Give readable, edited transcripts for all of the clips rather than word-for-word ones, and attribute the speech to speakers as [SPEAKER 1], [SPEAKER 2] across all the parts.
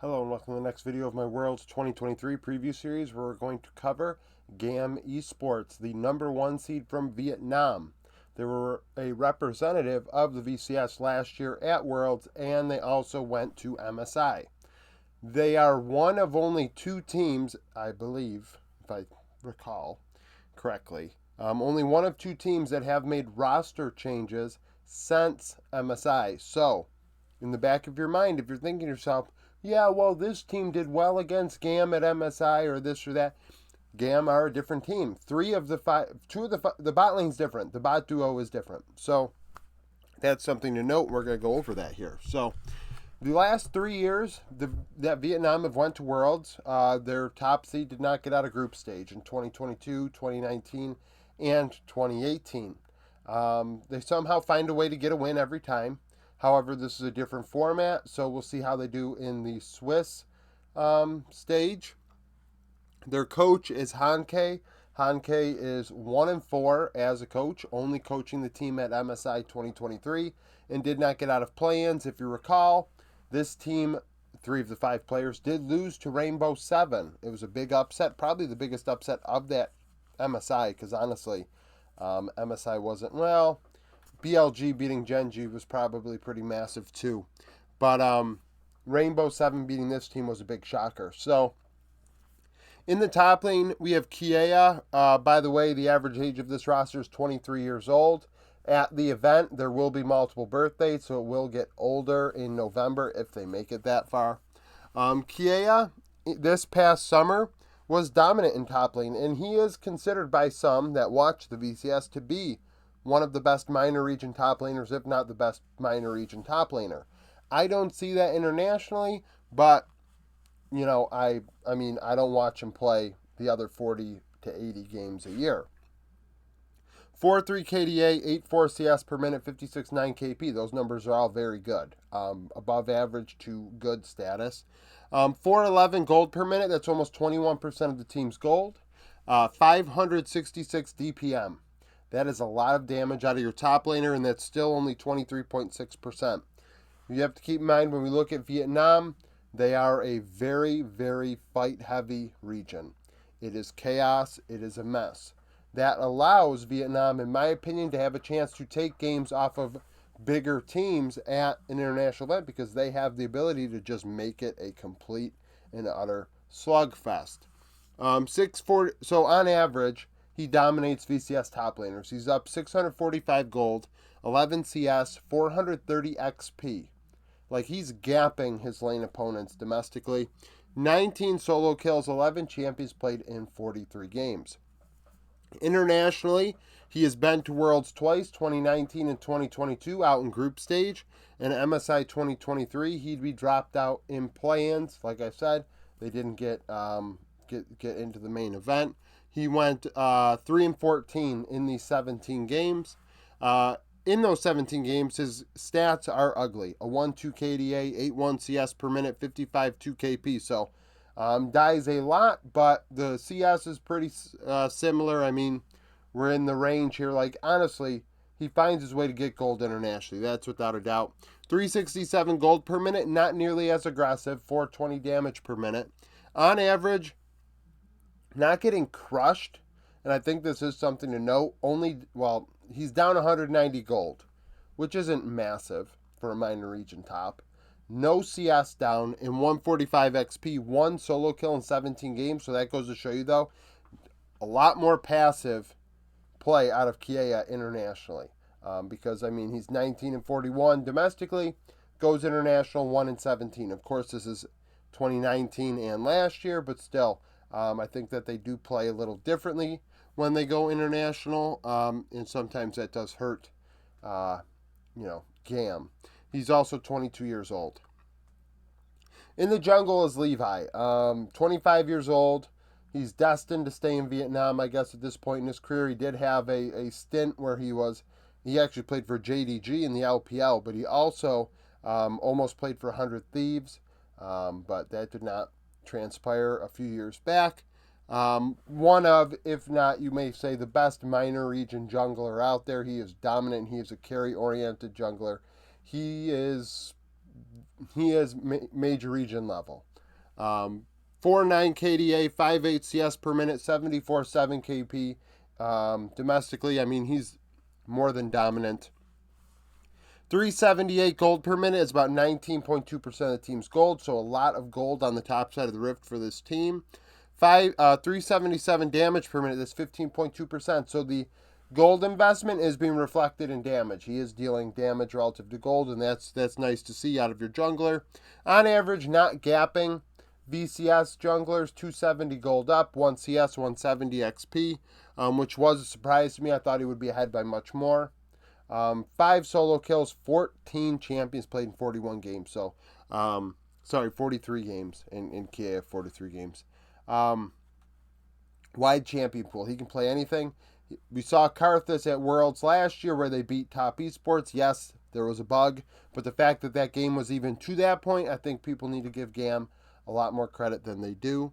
[SPEAKER 1] Hello and welcome to the next video of my World 2023 preview series where we're going to cover GAM Esports, the #1 seed from Vietnam. They were a representative of the VCS last year at Worlds, and they also went to MSI. They are one of only two teams, I believe, if I recall correctly, only one of two teams that have made roster changes since MSI. So, in the back of your mind, if you're thinking to yourself, yeah, well, this team did well against GAM at MSI or this or that. GAM are a different team. The bot lane's different. The bot duo is different. So that's something to note. We're going to go over that here. So the last 3 years that Vietnam have went to Worlds, their top seed did not get out of group stage in 2022, 2019, and 2018. They somehow find a way to get a win every time. However, this is a different format, so we'll see how they do in the Swiss stage. Their coach is Hanke. Hanke is 1-4 as a coach, only coaching the team at MSI 2023, and did not get out of play-ins. If you recall, this team, 3 of the 5 players, did lose to Rainbow 7. It was a big upset, probably the biggest upset of that MSI, because honestly, MSI wasn't, well, BLG beating Genji was probably pretty massive too. But Rainbow 7 beating this team was a big shocker. So in the top lane, we have Kiaya. By the way, the average age of this roster is 23 years old. At the event, there will be multiple birthdays, so it will get older in November if they make it that far. Kiaya, this past summer, was dominant in top lane, and he is considered by some that watch the VCS to be one of the best minor region top laners, if not the best minor region top laner. I don't see that internationally, but I mean, I don't watch him play the other 40 to 80 games a year. 4.3 KDA, 8.4 CS per minute, 56.9 KP. Those numbers are all very good. Above average to good status. 411 gold per minute. That's almost 21% of the team's gold. 566 DPM. That is a lot of damage out of your top laner, and that's still only 23.6%. You have to keep in mind when we look at Vietnam, they are a very, very fight-heavy region. It is chaos. It is a mess. That allows Vietnam, in my opinion, to have a chance to take games off of bigger teams at an international event because they have the ability to just make it a complete and utter slugfest. 640. So on average, he dominates VCS top laners. He's up 645 gold, 11 CS, 430 XP. Like, he's gapping his lane opponents domestically. 19 solo kills, 11 champions played in 43 games. Internationally, he has been to Worlds twice, 2019 and 2022, out in group stage. And MSI 2023, he'd be dropped out in play-ins. Like I said, they didn't get into the main event. He went 3-14 in these 17 games. In those 17 games, his stats are ugly. A 1.2 KDA, 8.1 CS per minute, 55.2 KP. So dies a lot, but the CS is pretty similar. I mean, we're in the range here. Like, honestly, he finds his way to get gold internationally. That's without a doubt. 367 gold per minute, not nearly as aggressive. 420 damage per minute. On average, not getting crushed, and I think this is something to note, he's down 190 gold, which isn't massive for a minor region top. No CS down in 145 XP, 1 solo kill in 17 games, so that goes to show you, though, a lot more passive play out of Kiaya internationally. Because, I mean, he's 19-41 domestically, goes international 1-17. Of course, this is 2019 and last year, but still, I think that they do play a little differently when they go international, and sometimes that does hurt, GAM. He's also 22 years old. In the jungle is Levi, 25 years old. He's destined to stay in Vietnam, I guess, at this point in his career. He did have a stint where he actually played for JDG in the LPL, but he also almost played for 100 Thieves, but that did not transpire a few years back. One of, if not, you may say, the best minor region jungler out there. He is dominant. He is a carry-oriented jungler. He is major region level. 4.9 KDA, 5.8 CS per minute, 74.7 KP. Domestically, I mean, he's more than dominant. 378 gold per minute is about 19.2% of the team's gold, so a lot of gold on the top side of the rift for this team. 377 damage per minute, that's 15.2%. So the gold investment is being reflected in damage. He is dealing damage relative to gold, and that's nice to see out of your jungler. On average, not gapping. VCS junglers, 270 gold up, 1 CS, 170 XP, which was a surprise to me. I thought he would be ahead by much more. 5 solo kills, 14 champions played in 41 games. So, 43 games in Kiaya, 43 games. Wide champion pool. He can play anything. We saw Karthus at Worlds last year where they beat Top Esports. Yes, there was a bug, but the fact that that game was even to that point, I think people need to give GAM a lot more credit than they do.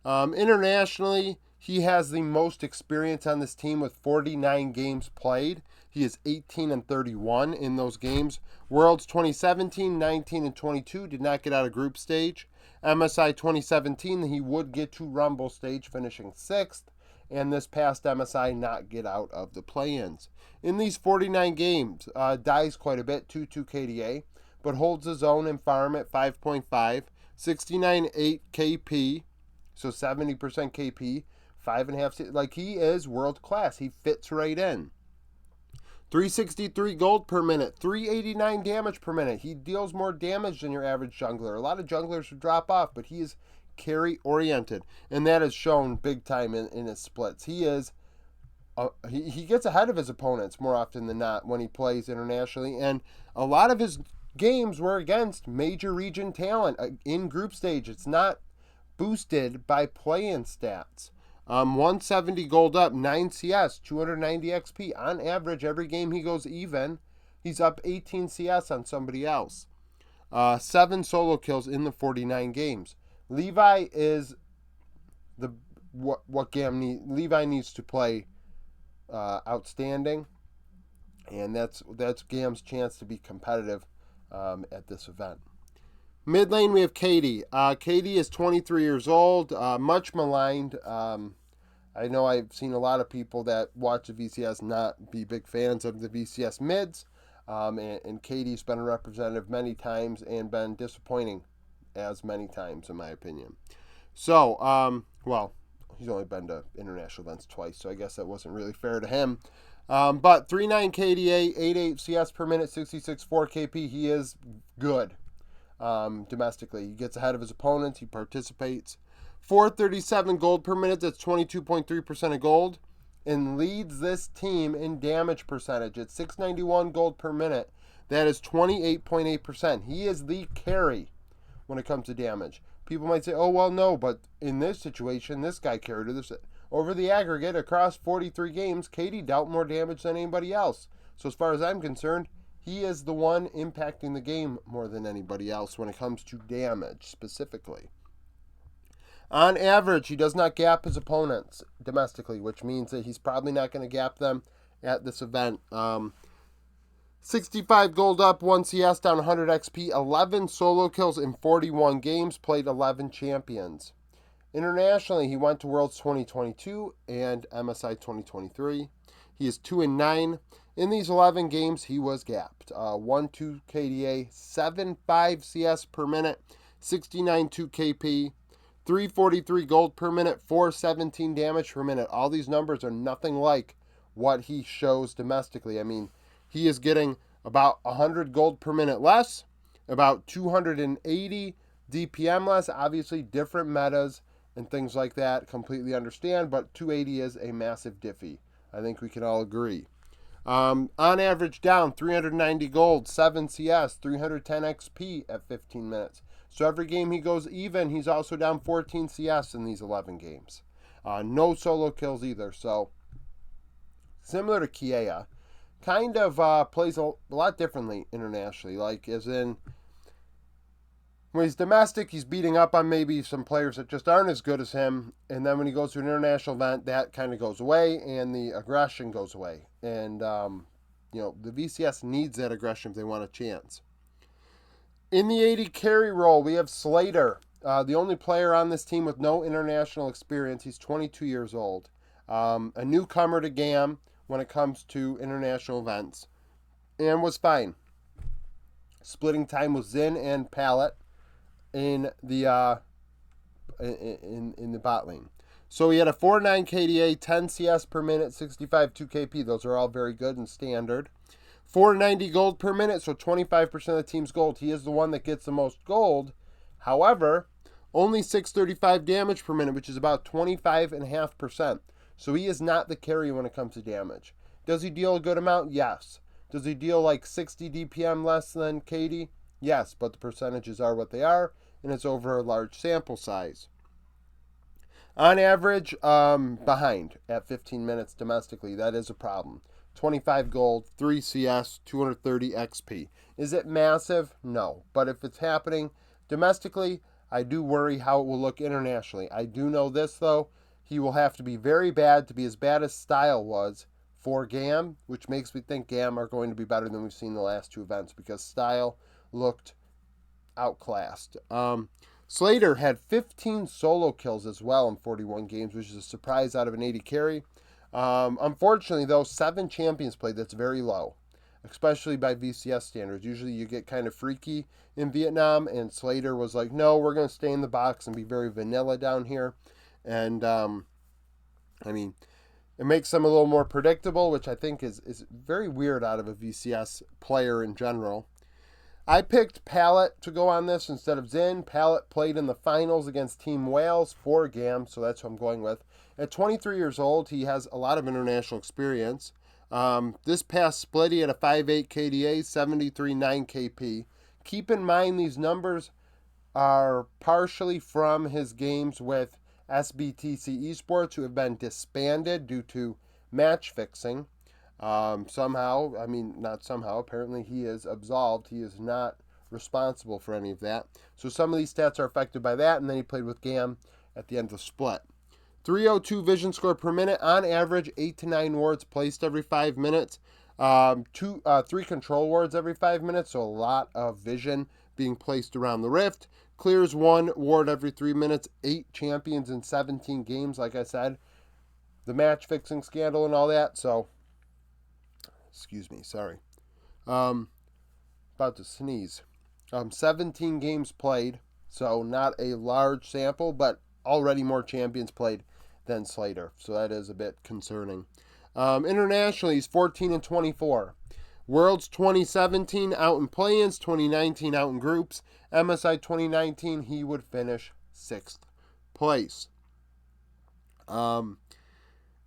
[SPEAKER 1] Internationally, he has the most experience on this team with 49 games played. He is 18-31 in those games. Worlds 2017, 19, and 22 did not get out of group stage. MSI 2017, he would get to Rumble stage, finishing 6th. And this past MSI not get out of the play-ins. In these 49 games, dies quite a bit, 2.2 KDA, but holds his own in farm at 5.5, 69.8 KP, so 70% KP, 5.5, like he is world class. He fits right in. 363 gold per minute, 389 damage per minute. He deals more damage than your average jungler. A lot of junglers would drop off, but he is carry oriented, and that is shown big time in his splits. He is he gets ahead of his opponents more often than not when he plays internationally, and a lot of his games were against major region talent in group stage. It's not boosted by play-in stats. 170 gold up, 9 CS, 290 XP. On average, every game he goes even, he's up 18 CS on somebody else. 7 solo kills in the 49 games. Levi is what GAM needs. Levi needs to play outstanding, and that's GAM's chance to be competitive at this event. Mid lane, we have Kati. Kati is 23 years old, much maligned. I know I've seen a lot of people that watch the VCS not be big fans of the VCS mids, and Kati's been a representative many times and been disappointing as many times, in my opinion. So, well, he's only been to international events twice, so I guess that wasn't really fair to him. But 3.9 KDA, 8.8 CS per minute, 66.4 KP, he is good. Domestically, he gets ahead of his opponents, he participates. 437 gold per minute, that's 22.3% of gold, and leads this team in damage percentage at 691 gold per minute. That is 28.8%. He is the carry when it comes to damage. People might say, oh, well, no, but in this situation, this guy carried this. Over the aggregate, across 43 games, Kati dealt more damage than anybody else. So as far as I'm concerned, he is the one impacting the game more than anybody else when it comes to damage specifically. On average, he does not gap his opponents domestically, which means that he's probably not going to gap them at this event. 65 gold up, 1 CS down, 100 XP, 11 solo kills in 41 games, played 11 champions. Internationally, he went to Worlds 2022 and MSI 2023. He is 2-9. In these 11 games, he was gapped. 1.2 KDA, 7.5 CS per minute, 69.2 KP, 343 gold per minute, 417 damage per minute. All these numbers are nothing like what he shows domestically. I mean, he is getting about 100 gold per minute less, about 280 DPM less. Obviously, different metas and things like that, completely understand, but 280 is a massive diffy. I think we can all agree. On average, down 390 gold, 7 CS, 310 XP at 15 minutes. So every game he goes even, he's also down 14 CS in these 11 games. No solo kills either. So similar to Kiaya, kind of plays a lot differently internationally. Like, as in, when he's domestic, he's beating up on maybe some players that just aren't as good as him. And then when he goes to an international event, that kind of goes away and the aggression goes away. And, the VCS needs that aggression if they want a chance. In the 80 carry role, we have Slayder. the only player on this team with no international experience. He's 22 years old. A newcomer to GAM when it comes to international events. And was fine. Splitting time with Zin and Pallet in the in the bot lane. So he had a 4.9 KDA, 10 CS per minute, 65 2KP. Those are all very good and standard. 490 gold per minute, so 25% of the team's gold. He is the one that gets the most gold. However, only 635 damage per minute, which is about 25.5%. So he is not the carry when it comes to damage. Does he deal a good amount? Yes. Does he deal like 60 DPM less than Kati? Yes, but the percentages are what they are, and it's over a large sample size. On average, behind at 15 minutes domestically. That is a problem. 25 gold, 3 CS, 230 XP. Is it massive? No. But if it's happening domestically, I do worry how it will look internationally. I do know this, though. He will have to be very bad to be as bad as Style was for GAM, which makes me think GAM are going to be better than we've seen the last two events because Style looked outclassed. Slayder had 15 solo kills as well in 41 games, which is a surprise out of an 80 carry. Unfortunately, though, 7 champions played. That's very low, especially by VCS standards. Usually you get kind of freaky in Vietnam, and Slayder was like, no, we're going to stay in the box and be very vanilla down here. And, I mean, it makes them a little more predictable, which I think is very weird out of a VCS player in general. I picked Pallet to go on this instead of Zin. Pallet played in the finals against Team Wales for GAM, so that's what I'm going with. At 23 years old, he has a lot of international experience. This past split, he had a 5.8 KDA, 73.9 KP. Keep in mind these numbers are partially from his games with SBTC Esports, who have been disbanded due to match fixing. Apparently he is absolved. He is not responsible for any of that. So some of these stats are affected by that, and then he played with GAM at the end of the split. 302 vision score per minute, on average 8 to 9 wards placed every 5 minutes. 3 control wards every 5 minutes, so a lot of vision being placed around the rift. Clears 1 ward every 3 minutes, 8 champions in 17 games, like I said. The match fixing scandal and all that, so... Excuse me, sorry. About to sneeze. 17 games played, so not a large sample, but already more champions played than Slayder, so that is a bit concerning. Internationally, he's 14 and 24. Worlds 2017 out in play-ins, 2019 out in groups. MSI 2019, he would finish 6th place.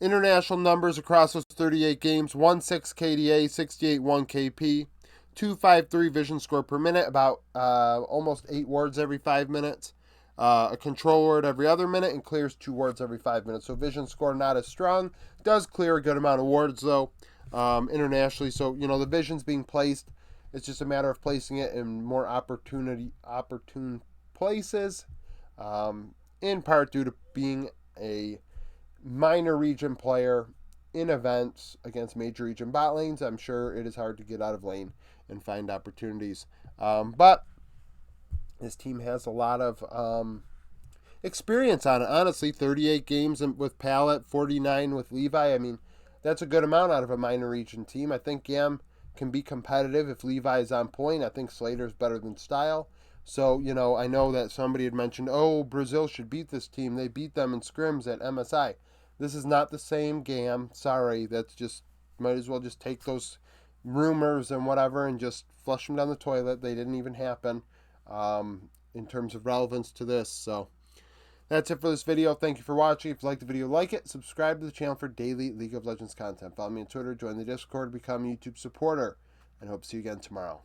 [SPEAKER 1] International numbers across those 38 games: 1.6 KDA, 68.1 KP, 2.53 vision score per minute, about almost 8 wards every 5 minutes, a control ward every other minute, and clears 2 wards every 5 minutes. So vision score not as strong. Does clear a good amount of wards, though, internationally. So, the vision's being placed. It's just a matter of placing it in more opportune places, in part due to being a minor region player in events against major region bot lanes. I'm sure it is hard to get out of lane and find opportunities. But this team has a lot of experience on it. Honestly, 38 games with Pallet, 49 with Levi. I mean, that's a good amount out of a minor region team. I think GAM can be competitive if Levi is on point. I think Slayder's better than Style. So, I know that somebody had mentioned, Brazil should beat this team. They beat them in scrims at MSI. This is not the same GAM. Sorry, that's just, might as well just take those rumors and whatever and just flush them down the toilet. They didn't even happen in terms of relevance to this. So that's it for this video. Thank you for watching. If you like the video, like it. Subscribe to the channel for daily League of Legends content. Follow me on Twitter, join the Discord, become a YouTube supporter, and hope to see you again tomorrow.